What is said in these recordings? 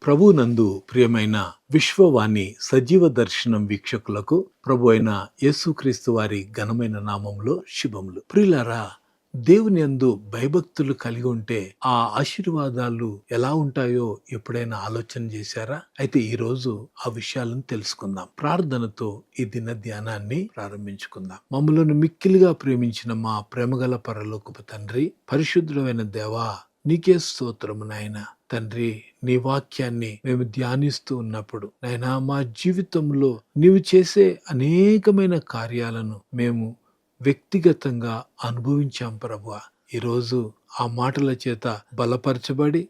ప్రభువునందు ప్రియమైన విశ్వవాణి సజీవ దర్శనం వీక్షకులకు ప్రభు అయిన యేసుక్రీస్తు వారి ఘనమైన నామంలో శుభములు. ప్రియులారా, దేవుని యందు భయభక్తులు కలిగి ఉంటే ఆ ఆశీర్వాదాలు ఎలా ఉంటాయో ఎప్పుడైనా ఆలోచన చేశారా? అయితే ఈ రోజు ఆ విషయాలను తెలుసుకుందాం. ప్రార్థనతో ఈ దిన ధ్యానాన్ని ప్రారంభించుకుందాం. మమ్మలను మిక్కిలిగా ప్రేమించిన మా ప్రేమగల పరలోకపు తండ్రి, పరిశుద్ధుడైన దేవా, నీకే స్తోత్రము నాయనా. తండ్రి, నీ వాక్యాన్ని మేము ధ్యానిస్తూ ఉన్నప్పుడు నాయనా, మా జీవితంలో నీవు చేసే అనేకమైన కార్యాలను మేము వ్యక్తిగతంగా అనుభవించాం ప్రభువా. ఈరోజు ఆ మాటల చేత బలపరచబడి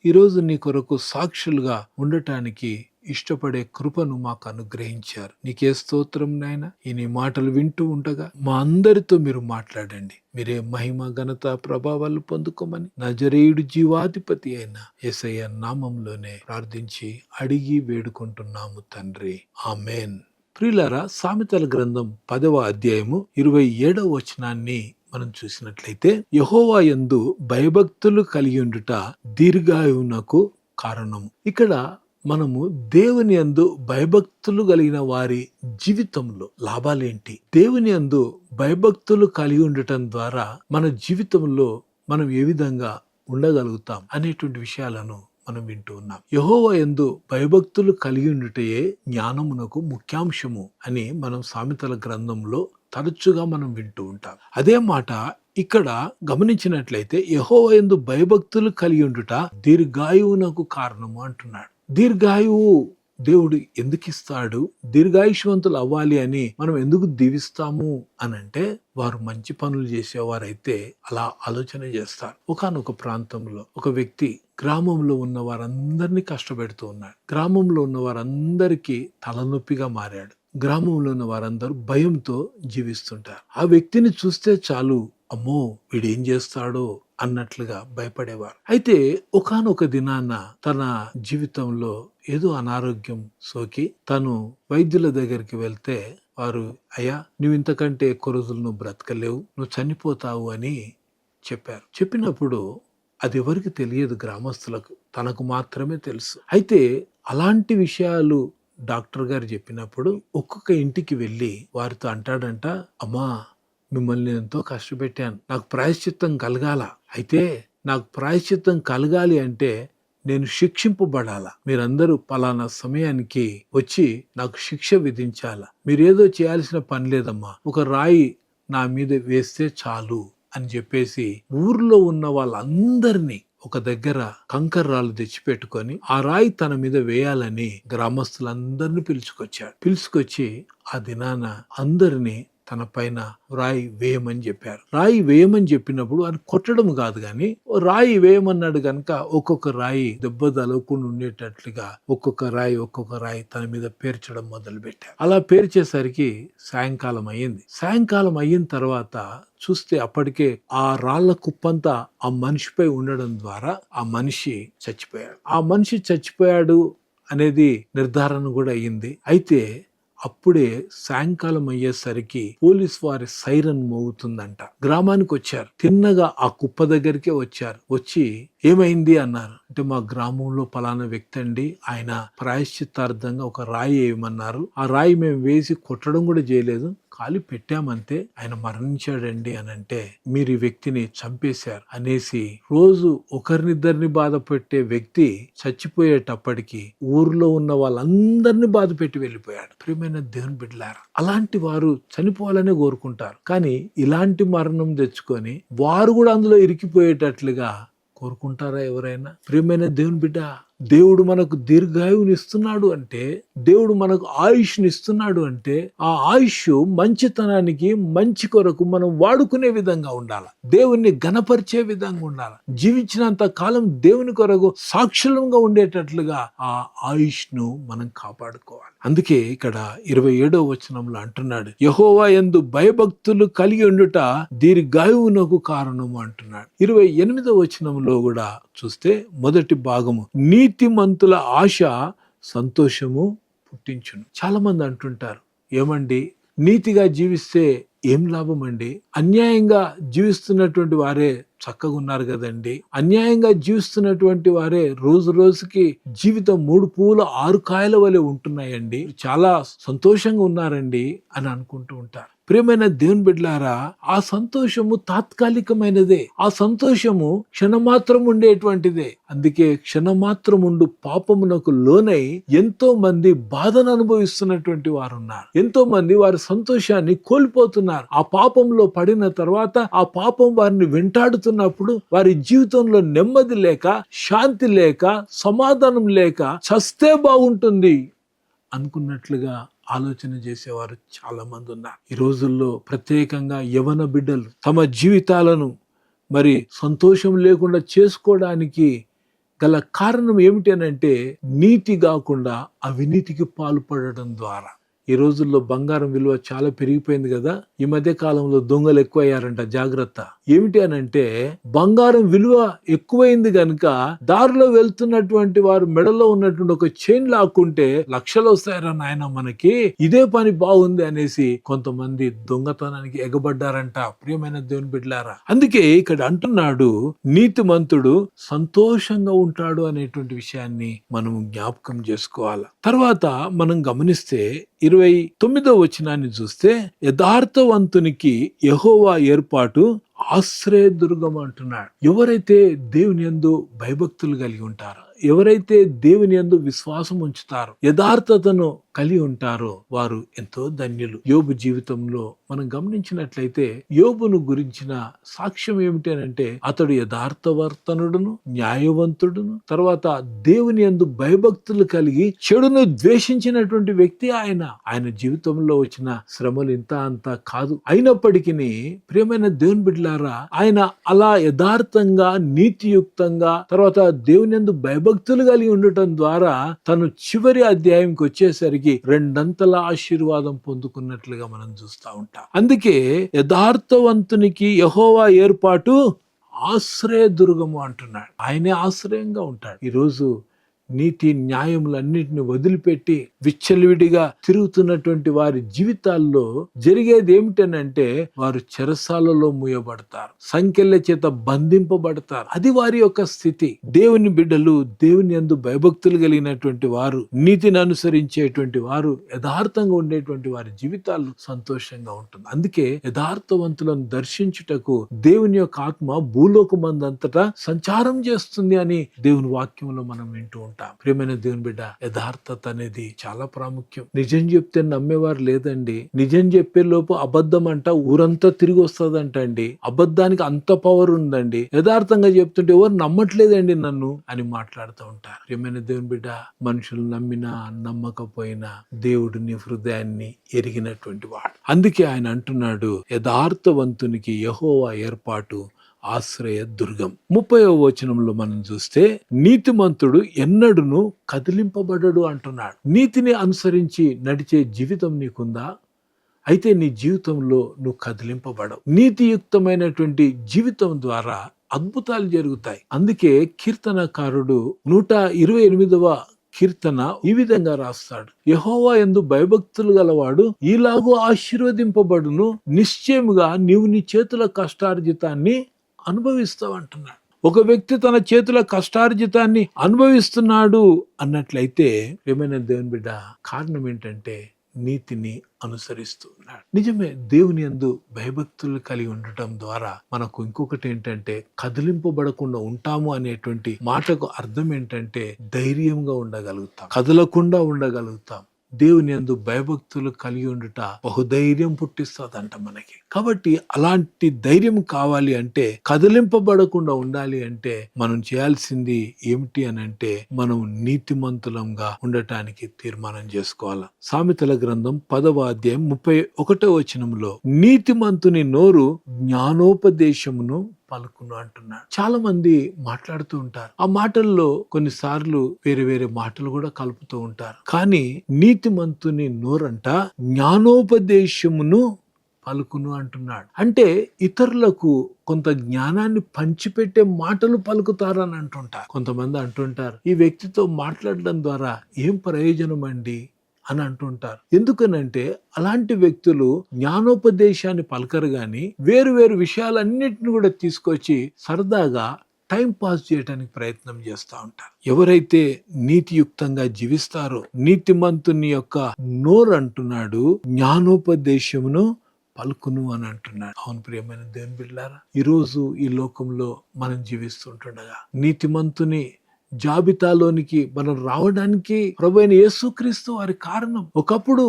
ఈరోజు నీ కొరకు సాక్షులుగా ఉండటానికి ఇష్టపడే కృపను మాకు అనుగ్రహించారు. నీకే స్తోత్రం నాయన. ఈ నీ మాటలు వింటూ ఉండగా మా అందరితో మీరు మాట్లాడండి. మీరే మహిమ, ఘనత, ప్రభావాలు పొందుకోమని నజరేయుడు జీవాధిపతి అయిన యేసయ్య నామంలోనే ప్రార్థించి అడిగి వేడుకుంటున్నాము తండ్రి, ఆమేన్. ప్రియులారా, సామెతల గ్రంథం 10వ అధ్యాయము 27వ వచనాన్ని మనం చూసినట్లయితే, యెహోవా యందు భయభక్తులు కలిగి ఉండుట దీర్ఘాయువునకు కారణం. ఇక్కడ మనము దేవుని యందు భయభక్తులు కలిగిన వారి జీవితంలో లాభాలేంటి, దేవుని యందు భయభక్తులు కలిగి ఉండటం ద్వారా మన జీవితంలో మనం ఏ విధంగా ఉండగలుగుతాం అనేటువంటి విషయాలను మనం వింటూ ఉన్నాం. యెహోవా యందు భయభక్తులు కలిగి ఉండుటయే జ్ఞానమునకు ముఖ్యాంశము అని మనం సామెతల గ్రంథంలో తరచుగా మనం వింటూ ఉంటాం. అదే మాట ఇక్కడ గమనించినట్లయితే, యెహోవా యందు భయభక్తులు కలిగి ఉండుట దీర్ఘాయువునకు కారణము అంటున్నాడు. దీర్ఘాయువు దేవుడు ఎందుకు ఇస్తాడు? దీర్ఘాయుష్వంతులు అవ్వాలి అని మనం ఎందుకు దీవిస్తాము అనంటే, వారు మంచి పనులు చేసేవారైతే అలా ఆలోచన చేస్తారు. ఒకానొక ప్రాంతంలో ఒక వ్యక్తి గ్రామంలో ఉన్న వారందరినీ కష్టపెడుతూ ఉన్నాడు. గ్రామంలో ఉన్న వారందరికీ తలనొప్పిగా మారాడు. గ్రామంలో ఉన్న వారందరూ భయంతో జీవిస్తుంటారు. ఆ వ్యక్తిని చూస్తే చాలు, అమ్మో వీడేం చేస్తాడో అన్నట్లుగా భయపడేవారు. అయితే ఒకానొక దినాన తన జీవితంలో ఏదో అనారోగ్యం సోకి తను వైద్యుల దగ్గరికి వెళ్తే వారు, అయ్యా, నువ్వు ఇంతకంటే ఎక్కువ రోజులు నువ్వు బ్రతకలేవు, నువ్వు చనిపోతావు అని చెప్పారు. చెప్పినప్పుడు అది ఎవరికి తెలియదు, గ్రామస్తులకు, తనకు మాత్రమే తెలుసు. అయితే అలాంటి విషయాలు డాక్టర్ గారు చెప్పినప్పుడు ఒక్కొక్క ఇంటికి వెళ్ళి వారితో అంటాడంట, అమ్మా, మిమ్మల్ని ఎంతో కష్టపెట్టాను, నాకు ప్రాయశ్చిత్తం కలగాల. అయితే నాకు ప్రాయశ్చిత్తం కలగాలి అంటే నేను శిక్షింపబడాలా. మీరందరూ పలానా సమయానికి వచ్చి నాకు శిక్ష విధించాలా. మీరేదో చేయాల్సిన పని లేదమ్మా, ఒక రాయి నా మీద వేస్తే చాలు అని చెప్పేసి ఊర్లో ఉన్న వాళ్ళందరినీ ఒక దగ్గర కంకర్రాలు తెచ్చిపెట్టుకొని ఆ రాయి తన మీద వేయాలని గ్రామస్తులందరినీ పిలుచుకొచ్చి ఆ దినాన అందరినీ తన పైన రాయి వేయమని చెప్పారు. రాయి వేయమని చెప్పినప్పుడు అని కొట్టడం కాదు, కానీ రాయి వేయమన్నాడు కనుక ఒక్కొక్క రాయి దెబ్బ తలవకుండా ఉండేటట్లుగా ఒక్కొక్క రాయి తన మీద పేర్చడం మొదలు పెట్టారు. అలా పేర్చేసరికి సాయంకాలం అయ్యింది. సాయంకాలం అయిన తర్వాత చూస్తే అప్పటికే ఆ రాళ్ల కుప్పంతా ఆ మనిషిపై ఉండడం ద్వారా ఆ మనిషి చచ్చిపోయాడు అనేది నిర్ధారణ కూడా అయ్యింది. అయితే అప్పుడే సాయంకాలం అయ్యేసరికి పోలీస్ వారి సైరన్ మోగుతుందంట. గ్రామానికి వచ్చారు. తిన్నగా ఆ కుప్ప దగ్గరికే వచ్చి ఏమైంది అన్నారు. అంటే మా గ్రామంలో పలానా వ్యక్తి అండి, ఆయన ప్రాయశ్చిత్తార్థంగా ఒక రాయి వేయమన్నారు. ఆ రాయి మేము వేసి కొట్టడం కూడా చేయలేదు, కాలి పెట్టామంతే, ఆయన మరణించాడండి అని అంటే, మీరు ఈ వ్యక్తిని చంపేశారు అనేసి రోజు ఒకరినిద్దరిని బాధ పెట్టే వ్యక్తి చచ్చిపోయేటప్పటికి ఊర్లో ఉన్న వాళ్ళందరినీ బాధ పెట్టి వెళ్ళిపోయాడు. ప్రియమైన దేవుని బిడ్డలారా, అలాంటి వారు చనిపోవాలనే కోరుకుంటారు, కానీ ఇలాంటి మరణం తెచ్చుకొని వారు కూడా అందులో ఇరికిపోయేటట్లుగా కోరుకుంటారా ఎవరైనా? ప్రియమైన దేవుని బిడ్డ, దేవుడు మనకు దీర్ఘాయువుని ఇస్తున్నాడు అంటే, దేవుడు మనకు ఆయుష్ని ఇస్తున్నాడు అంటే, ఆ ఆయుష్ మంచితనానికి, మంచి కొరకు మనం వాడుకునే విధంగా ఉండాలి. దేవుణ్ణి ఘనపరిచే విధంగా ఉండాలి. జీవించినంత కాలం దేవుని కొరకు సాక్షులంగా ఉండేటట్లుగా ఆ ఆయుష్ను మనం కాపాడుకోవాలి. అందుకే ఇక్కడ 27వ వచనంలో అంటున్నాడు, యెహోవా యందు భయభక్తులు కలిగి ఉండుట దీర్ఘాయువునకు కారణము అంటున్నాడు. 28వ వచనంలో కూడా చూస్తే మొదటి భాగము, నీతిమంతుల ఆశ సంతోషము పుట్టించును. చాలా మంది అంటుంటారు, ఏమండి నీతిగా జీవిస్తే ఏం లాభం అండి, అన్యాయంగా జీవిస్తున్నటువంటి వారే చక్కగా ఉన్నారు కదండి. అన్యాయంగా జీవిస్తున్నటువంటి వారే రోజు రోజుకి జీవితం 3 పువ్వులు 6 కాయల వలె ఉంటున్నాయండి, చాలా సంతోషంగా ఉన్నారండి అని అనుకుంటూ ఉంటారు. ప్రియమైన దేవుని బిడ్డలారా, ఆ సంతోషము తాత్కాలికమైనదే. ఆ సంతోషము క్షణమాత్రం ఉండేటువంటిదే. అందుకే క్షణమాత్రం ఉండు పాపమునకు లోనై ఎంతో మంది బాధను అనుభవిస్తున్నటువంటి వారు ఉన్నారు. ఎంతో మంది వారి సంతోషాన్ని కోల్పోతున్నారు. ఆ పాపంలో పడిన తర్వాత ఆ పాపం వారిని వెంటాడుతున్నప్పుడు వారి జీవితంలో నెమ్మది లేక, శాంతి లేక, సమాధానం లేక చస్తే బాగుంటుంది అనుకున్నట్లుగా ఆలోచన చేసేవారు చాలా మంది ఉన్నారు. ఈ రోజుల్లో ప్రత్యేకంగా యవన బిడ్డలు తమ జీవితాలను మరి సంతోషం లేకుండా చేసుకోవడానికి గల కారణం ఏమిటి అనంటే, నీతి కాకుండా అవినీతికి పాల్పడడం ద్వారా. ఈ రోజుల్లో బంగారం విలువ చాలా పెరిగిపోయింది కదా. ఈ మధ్య కాలంలో దొంగలు ఎక్కువయ్యారంట. జాగ్రత్త. ఏమిటి అనంటే, బంగారం విలువ ఎక్కువైంది గనుక దారిలో వెళ్తున్నటువంటి వారు మెడలో ఉన్నటువంటి ఒక చైన్ లాక్కుంటే లక్షలు వస్తాయరా నాయన మనకి, ఇదే పని బాగుంది అనేసి కొంతమంది దొంగతనానికి ఎగబడ్డారంట. ప్రియమైన దేవుని బిడ్డలారా, అందుకే ఇక్కడ అంటున్నాడు, నీతిమంతుడు సంతోషంగా ఉంటాడు అనేటువంటి విషయాన్ని మనం జ్ఞాపకం చేసుకోవాలి. తర్వాత మనం గమనిస్తే 29వ వచనాన్ని చూస్తే, యథార్థవంతునికి యెహోవా ఏర్పాటు ఆశ్రయదుర్గం అంటున్నాడు. ఎవరైతే దేవుని యందు భయభక్తులు కలిగి ఉంటారో, ఎవరైతే దేవుని యందు విశ్వాసం ఉంచుతారో, యథార్థతను కలిగి ఉంటారో వారు ఎంతో ధన్యులు. యోబు జీవితంలో మనం గమనించినట్లయితే యోబును గురించిన సాక్ష్యం ఏమిటి అంటే, అతడు యథార్థవర్తనుడును, న్యాయవంతుడును, తర్వాత దేవుని యందు భయభక్తులు కలిగి చెడును ద్వేషించినటువంటి వ్యక్తి ఆయన. ఆయన జీవితంలో వచ్చిన శ్రమలు ఇంత అంతా కాదు. అయినప్పటికీ ప్రియమైన దేవుని బిడ్డలారా, ఆయన అలా యథార్థంగా, నీతియుక్తంగా, తర్వాత దేవుని యందు భయభక్తులు కలిగి ఉండటం ద్వారా తను చివరి అధ్యాయంకి వచ్చేసరికి 2 ఆశీర్వాదం పొందుకున్నట్లుగా మనం చూస్తా ఉంటాం. అందుకే యథార్థవంతునికి యెహోవా ఏర్పాటు ఆశ్రయదుర్గము అంటున్నాడు. ఆయనే ఆశ్రయంగా ఉంటాడు. ఈరోజు నీతి న్యాయములన్నిటిని వదిలిపెట్టి విచ్చలవిడిగా తిరుగుతున్నటువంటి వారి జీవితాల్లో జరిగేది ఏమిటనంటే, వారు చెరసాలలో మూయబడతారు, సంకెళ్ళ చేత బంధింపబడతారు. అది వారి యొక్క స్థితి. దేవుని బిడ్డలు, దేవుని యందు భయభక్తులు కలిగినటువంటి వారు, నీతిని అనుసరించేటువంటి వారు, యథార్థంగా ఉండేటువంటి వారి జీవితాలు సంతోషంగా ఉంటుంది. అందుకే యథార్థవంతులను దర్శించుటకు దేవుని యొక్క ఆత్మ భూలోకమందంతటా సంచారం చేస్తుంది అని దేవుని వాక్యంలో మనం వింటూ ఉంటాం. ప్రియమైన దేవుని బిడ్డ, యథార్థత అనేది చాలా ప్రాముఖ్యం. నిజం చెప్తే నమ్మేవారు లేదండి. నిజం చెప్పే లోపు అబద్ధం అంట ఊరంతా తిరిగి వస్తుందంట అండి. అబద్ధానికి అంత పవర్ ఉందండి. యథార్థంగా చెప్తుంటే ఎవరు నమ్మట్లేదండి నన్ను అని మాట్లాడుతూ ఉంటారు. ప్రియమైన దేవుని బిడ్డ, మనుషులు నమ్మినా నమ్మకపోయినా దేవుడు నీ హృదయాన్ని ఎరిగినటువంటి వాడు. అందుకే ఆయన అంటున్నాడు, యథార్థవంతునికి యెహోవా ఏర్పాటు ఆశ్రయ దుర్గం. 30వ వచనంలో మనం చూస్తే, నీతిమంతుడు ఎన్నడును కదిలింపబడడు అంటున్నాడు. నీతిని అనుసరించి నడిచే జీవితం నీకుందా? అయితే నీ జీవితంలో నువ్వు కదిలింపబడవు. నీతియుక్తమైనటువంటి జీవితం ద్వారా అద్భుతాలు జరుగుతాయి. అందుకే కీర్తనకారుడు 128వ కీర్తన ఈ విధంగా రాస్తాడు, యెహోవా యందు భయభక్తులు గలవాడు ఈలాగూ ఆశీర్వదింపబడును, నిశ్చయముగా నీవు నీ చేతుల కష్టార్జితాన్ని అనుభవిస్తావు అంటున్నాడు. ఒక వ్యక్తి తన చేతుల కష్టార్జితాన్ని అనుభవిస్తున్నాడు అన్నట్లయితే, ఏమైనా దేవుని బిడ్డ, కారణం ఏంటంటే నీతిని అనుసరిస్తున్నాడు. నిజమే, దేవుని యందు భయభక్తులు కలిగి ఉండటం ద్వారా మనకు ఇంకొకటి ఏంటంటే, కదిలింపబడకుండా ఉంటాము అనేటువంటి మాటకు అర్థం ఏంటంటే ధైర్యంగా ఉండగలుగుతాం, కదలకుండా ఉండగలుగుతాం. దేవుని యందు భయభక్తులు కలిగి ఉండుట బహుధైర్యం పుట్టిస్తుందంట మనకి. కాబట్టి అలాంటి ధైర్యం కావాలి అంటే, కదిలింపబడకుండా ఉండాలి అంటే మనం చేయాల్సింది ఏమిటి అని అంటే, మనం నీతిమంతులంగా ఉండటానికి తీర్మానం చేసుకోవాలి. సామెతల గ్రంథం 10వ అధ్యాయం 31వ వచనంలో, నీతిమంతుని నోరు జ్ఞానోపదేశమును పలుకును అంటున్నాడు. చాలా మంది మాట్లాడుతూ ఉంటారు. ఆ మాటల్లో కొన్నిసార్లు వేరే వేరే మాటలు కూడా కలుపుతూ ఉంటారు. కానీ నీతిమంతుని నోరంట జ్ఞానోపదేశమును పలుకును అంటున్నాడు. అంటే ఇతరులకు కొంత జ్ఞానాన్ని పంచిపెట్టే మాటలు పలుకుతారని అంటుంటారు. కొంతమంది అంటుంటారు, ఈ వ్యక్తితో మాట్లాడడం ద్వారా ఏం ప్రయోజనం అండి, అని అంటుంటారు. ఎందుకనంటే అలాంటి వ్యక్తులు జ్ఞానోపదేశాన్ని పలకరు గాని వేరు వేరు విషయాలన్నిటిని కూడా తీసుకొచ్చి సరదాగా టైం పాస్ చేయడానికి ప్రయత్నం చేస్తూ ఉంటారు. ఎవరైతే నీతియుక్తంగా జీవిస్తారో, నీతిమంతుని యొక్క నోరు అంటున్నాడు జ్ఞానోపదేశమును పలుకును అని అంటున్నాడు. అవును ప్రియమైన దేవుని బిడ్డలారా, ఈరోజు ఈ లోకంలో మనం జీవిస్తుంటుండగా నీతిమంతుని జాబితాలోనికి మనం రావడానికి ప్రభువైన యేసుక్రీస్తు వారి కారణం. ఒకప్పుడు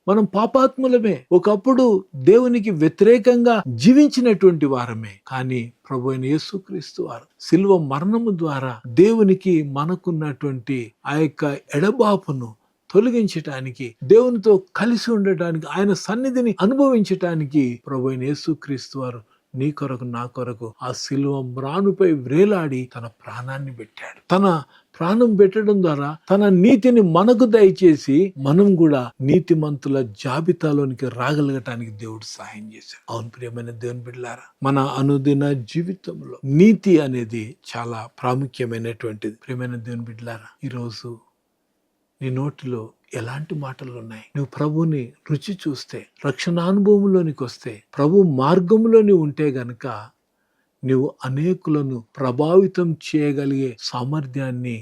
మనం పాపాత్ములమే, ఒకప్పుడు దేవునికి వ్యతిరేకంగా జీవించినటువంటి వారమే. కానీ ప్రభువైన యేసుక్రీస్తు వారు సిలువ మరణము ద్వారా దేవునికి మనకున్నటువంటి ఆ యొక్క ఎడబాపును తొలగించటానికి, దేవునితో కలిసి ఉండటానికి, ఆయన సన్నిధిని అనుభవించటానికి ప్రభువైన యేసుక్రీస్తు వారు నీ కొరకు నా కొరకు ఆ సిలువ మ్రానుపై వ్రేలాడి తన ప్రాణాన్ని పెట్టాడు. తన ప్రాణం పెట్టడం ద్వారా తన నీతిని మనకు దయచేసి మనం కూడా నీతిమంతుల జాబితాలోనికి రాగలగటానికి దేవుడు సహాయం చేశాడు. అవును ప్రియమైన దేవుని బిడ్డలారా, మన అనుదిన జీవితంలో నీతి అనేది చాలా ప్రాముఖ్యమైనటువంటిది. ప్రియమైన దేవుని బిడ్డలారా, ఈరోజు నీ నోటిలో ఎలాంటి మాటలు ఉన్నాయి? నువ్వు ప్రభుని రుచి చూస్తే, రక్షణానుభవంలోనికి వస్తే, ప్రభు మార్గంలోని ఉంటే గనక నువ్వు అనేకులను ప్రభావితం చేయగలిగే సామర్థ్యాన్ని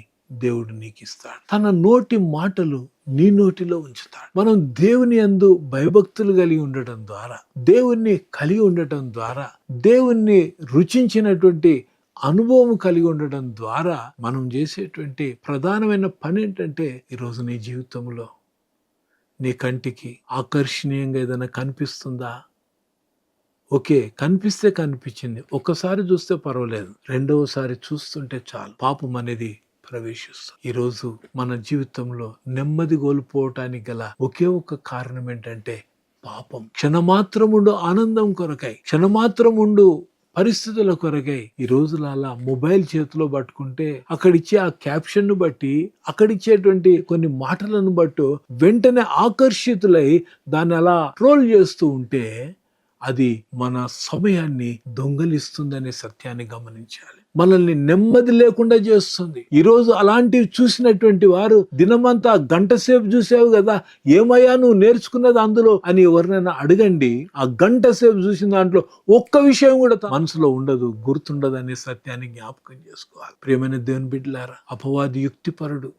దేవుడు నీకు ఇస్తాడు. తన నోటి మాటలు నీ నోటిలో ఉంచుతాడు. మనం దేవుని యందు భయభక్తులు కలిగి ఉండటం ద్వారా, దేవుణ్ణి కలిగి ఉండటం ద్వారా, దేవుణ్ణి రుచించినటువంటి అనుభవం కలిగి ఉండడం ద్వారా మనం చేసేటువంటి ప్రధానమైన పని ఏంటంటే, ఈరోజు నీ జీవితంలో నీ కంటికి ఆకర్షణీయంగా ఏదైనా కనిపిస్తుందా? ఓకే, కనిపిస్తే కనిపించింది, ఒక్కసారి చూస్తే పర్వాలేదు, రెండవసారి చూస్తుంటే చాలు పాపం అనేది ప్రవేశిస్తుంది. ఈరోజు మన జీవితంలో నెమ్మది కోల్పోవటానికి గల ఒకే ఒక కారణం ఏంటంటే పాపం. క్షణమాత్రముండు ఆనందం కొరకై, క్షణమాత్రముండు పరిస్థితుల కొరకై ఈ రోజుల అలా మొబైల్ చేతిలో పట్టుకుంటే అక్కడిచ్చే ఆ క్యాప్షన్ ను బట్టి, అక్కడిచ్చేటువంటి కొన్ని మాటలను బట్టి వెంటనే ఆకర్షితులై దాన్ని అలా ట్రోల్ చేస్తూ ఉంటే అది మన సమయాన్ని దొంగలిస్తుందనే సత్యాన్ని గమనించాలి. మనల్ని నెమ్మది లేకుండా చేస్తుంది. ఈరోజు అలాంటివి చూసినటువంటి వారు దినమంతా గంట సేపు చూసావు కదా, ఏమయ్యా నువ్వు నేర్చుకున్నది అందులో అని ఎవరినైనా అడగండి. ఆ గంట సేపు చూసిన దాంట్లో ఒక్క విషయం కూడా మనసులో ఉండదు, గుర్తుండదు అనే సత్యాన్ని జ్ఞాపకం చేసుకోవాలి. ప్రియమైన దేవుని బిడ్డలారా, అపవాది యుక్తిపరుడు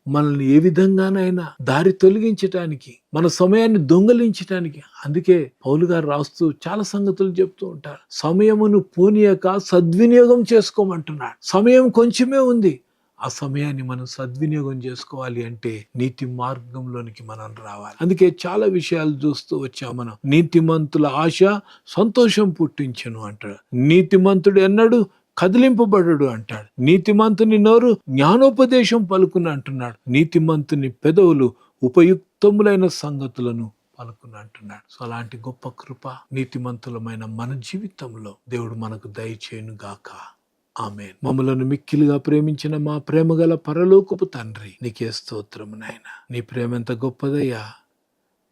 మనల్ని ఏ విధంగానైనా దారి తొలగించటానికి, మన సమయాన్ని దొంగలించటానికి. అందుకే పౌలు గారు రాస్తూ చాలా సంగతులు చెప్తూ ఉంటారు. సమయమును పోనీయక సద్వినియోగం చేసుకోమంటున్నాడు. సమయం కొంచెమే ఉంది, ఆ సమయాన్ని మనం సద్వినియోగం చేసుకోవాలి అంటే నీతి మార్గంలోనికి మనం రావాలి. అందుకే చాలా విషయాలు చూస్తూ వచ్చాం మనం. నీతిమంతుల ఆశ సంతోషం పుట్టించును అంటాడు. నీతిమంతుడు ఎన్నడు కదిలింపబడు అంటాడు. నీతిమంతుని నోరు జ్ఞానోపదేశం పలుకును అంటున్నాడు. నీతిమంతుని పెదవులు ఉపయుక్తములైన సంగతులను పలుకును అంటున్నాడు. సో అలాంటి గొప్ప కృప నీతిమంతులమైన మన జీవితంలో దేవుడు మనకు దయచేయును గాక. ఆమేన్. మమ్మలను మిక్కిలిగా ప్రేమించిన మా ప్రేమగల పరలోకపు తండ్రి, నీకే స్తోత్రము నాయనా. నీ ప్రేమ ఎంత గొప్పదయ్యా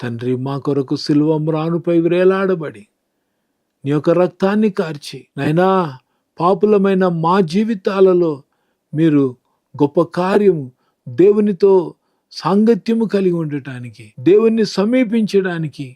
తండ్రి. మా కొరకు సిలువ మ్రానుపై వేలాడబడి నీ యొక్క రక్తాన్ని కార్చి నాయనా పాపులమైన మా జీవితాలలో మీరు గొప్ప కార్యము, దేవునితో సాంగత్యము కలిగి ఉండటానికి, దేవుణ్ణి సమీపించడానికి,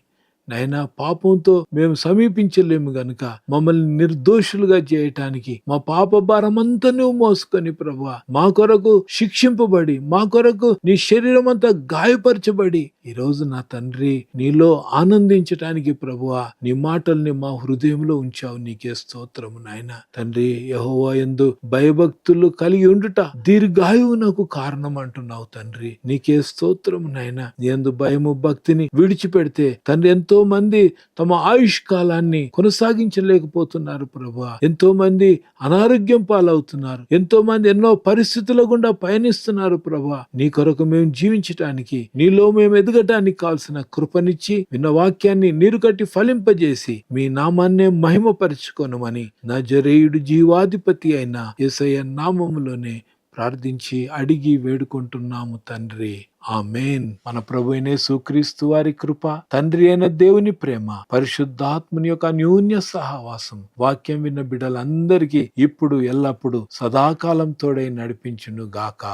నైనా పాపంతో మేము సమీపించలేము గనుక మమ్మల్ని నిర్దోషులుగా చేయటానికి మా పాప భారమంతా నువ్వు మోసుకొని ప్రభువా మా కొరకు శిక్షింపబడి, మా కొరకు నీ శరీరం అంతా గాయపరచబడి ఈరోజు నా తండ్రి నీలో ఆనందించటానికి ప్రభువా నీ మాటల్ని మా హృదయంలో ఉంచావు. నీకే స్తోత్రము నాయన. తండ్రి, యెహోవా యందు భయభక్తులు కలిగి ఉండుట దీర్ఘాయువునకు కారణం అంటున్నావు తండ్రి. నీకే స్తోత్రము నాయన. నీ యందు భయము భక్తిని విడిచిపెడితే తండ్రి ఎంతో మంది తమ ఆయుష్ కాలాన్ని కొనసాగించలేకపోతున్నారు ప్రభువా. ఎంతో మంది అనారోగ్యం పాలవుతున్నారు. ఎంతో మంది ఎన్నో పరిస్థితుల గుండా పయనిస్తున్నారు ప్రభువా. నీ కొరకు మేము జీవించటానికి, నీలో మేము ఎదగటానికి కావాల్సిన కృపనిచ్చి విన్న వాక్యాన్ని నీరు కట్టి ఫలింపజేసి మీ నామాన్నే మహిమపరచుకొనుమని నజరేయుడు జీవాధిపతి అయిన యేసయ్య నామములోనే ప్రార్థించి అడిగి వేడుకుంటున్నాము తండ్రి. ఆమేన్. మన ప్రభువైన యేసుక్రీస్తు వారి కృప, తండ్రి అయిన దేవుని ప్రేమ, పరిశుద్ధాత్ముని యొక్క అన్యోన్య సహవాసం వాక్యం విన్న బిడ్డలందరికీ ఇప్పుడు ఎల్లప్పుడు సదాకాలం తోడై నడిపించును గాక.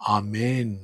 ఆమేన్.